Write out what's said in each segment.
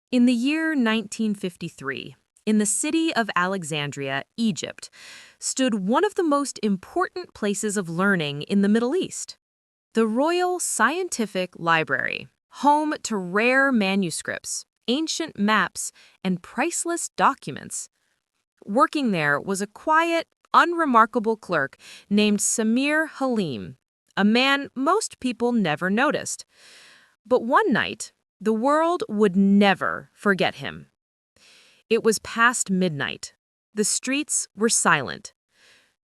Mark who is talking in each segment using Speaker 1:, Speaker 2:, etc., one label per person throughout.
Speaker 1: In the year 1953, in the city of Alexandria, Egypt, stood one of the most important places of learning in the Middle East, the Royal Scientific Library, home to rare manuscripts, ancient maps, and priceless documents. Working there was a quiet, unremarkable clerk named Samir Halim, a man most people never noticed. But one night, the world would never forget him. It was past midnight. The streets were silent.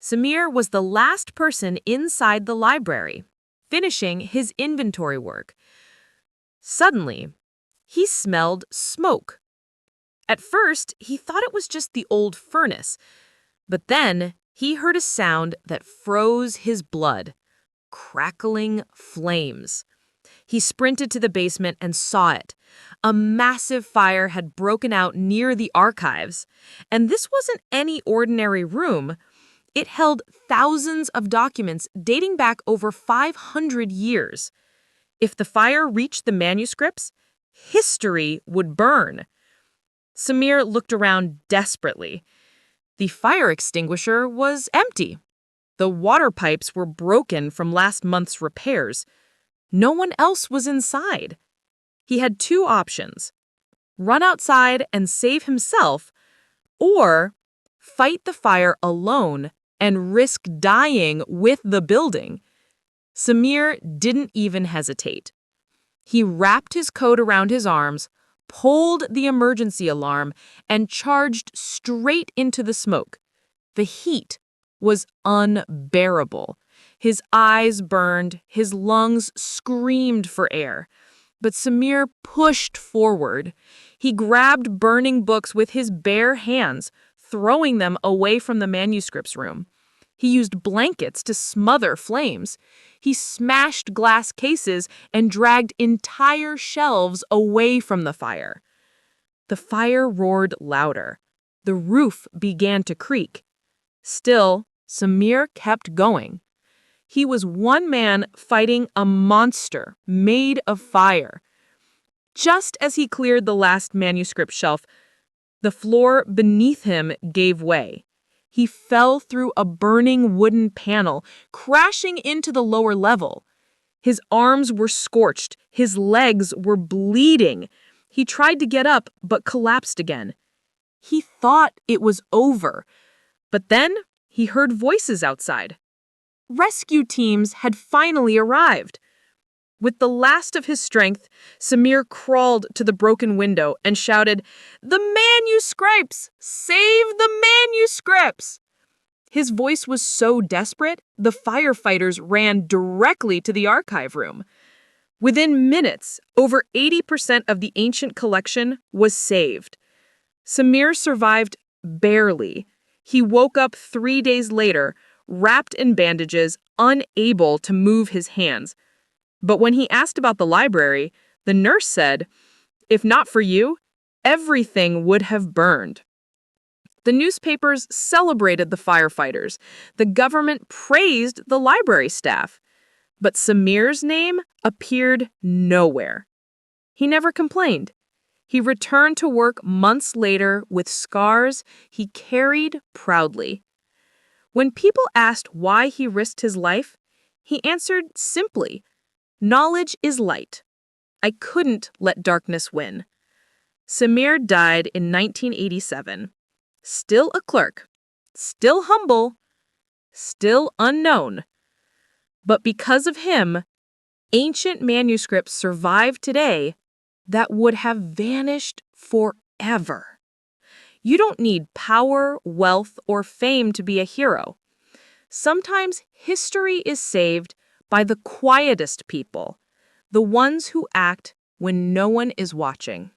Speaker 1: Samir was the last person inside the library, finishing his inventory work. Suddenly, he smelled smoke. At first, he thought it was just the old furnace, but then he heard a sound that froze his blood: crackling flames. He sprinted to the basement and saw it. A massive fire had broken out near the archives. And this wasn't any ordinary room. It held thousands of documents dating back over 500 years. If the fire reached the manuscripts, history would burn. Samir looked around desperately. The fire extinguisher was empty. The water pipes were broken from last month's repairs. No one else was inside. He had two options: run outside and save himself, or fight the fire alone and risk dying with the building. Samir didn't even hesitate. He wrapped his coat around his arms, pulled the emergency alarm, and charged straight into the smoke. The heat was unbearable. His eyes burned, his lungs screamed for air. But Samir pushed forward. He grabbed burning books with his bare hands, throwing them away from the manuscripts room. He used blankets to smother flames. He smashed glass cases and dragged entire shelves away from the fire. The fire roared louder. The roof began to creak. Still, Samir kept going. He was one man fighting a monster made of fire. Just as he cleared the last manuscript shelf, the floor beneath him gave way. He fell through a burning wooden panel, crashing into the lower level. His arms were scorched. His legs were bleeding. He tried to get up, but collapsed again. He thought it was over. But then he heard voices outside. Rescue teams had finally arrived. With the last of his strength, Samir crawled to the broken window and shouted, "The manuscripts! Save the manuscripts!" His voice was so desperate, the firefighters ran directly to the archive room. Within minutes, over 80% of the ancient collection was saved. Samir survived barely. He woke up 3 days later, wrapped in bandages, unable to move his hands. But when he asked about the library, the nurse said, "If not for you, everything would have burned." The newspapers celebrated the firefighters. The government praised the library staff. But Samir's name appeared nowhere. He never complained. He returned to work months later with scars he carried proudly. When people asked why he risked his life, he answered simply, "Knowledge is light. I couldn't let darkness win." Samir died in 1987. Still a clerk, still humble, still unknown. But because of him, ancient manuscripts survive today that would have vanished forever. You don't need power, wealth, or fame to be a hero. Sometimes history is saved by the quietest people, the ones who act when no one is watching.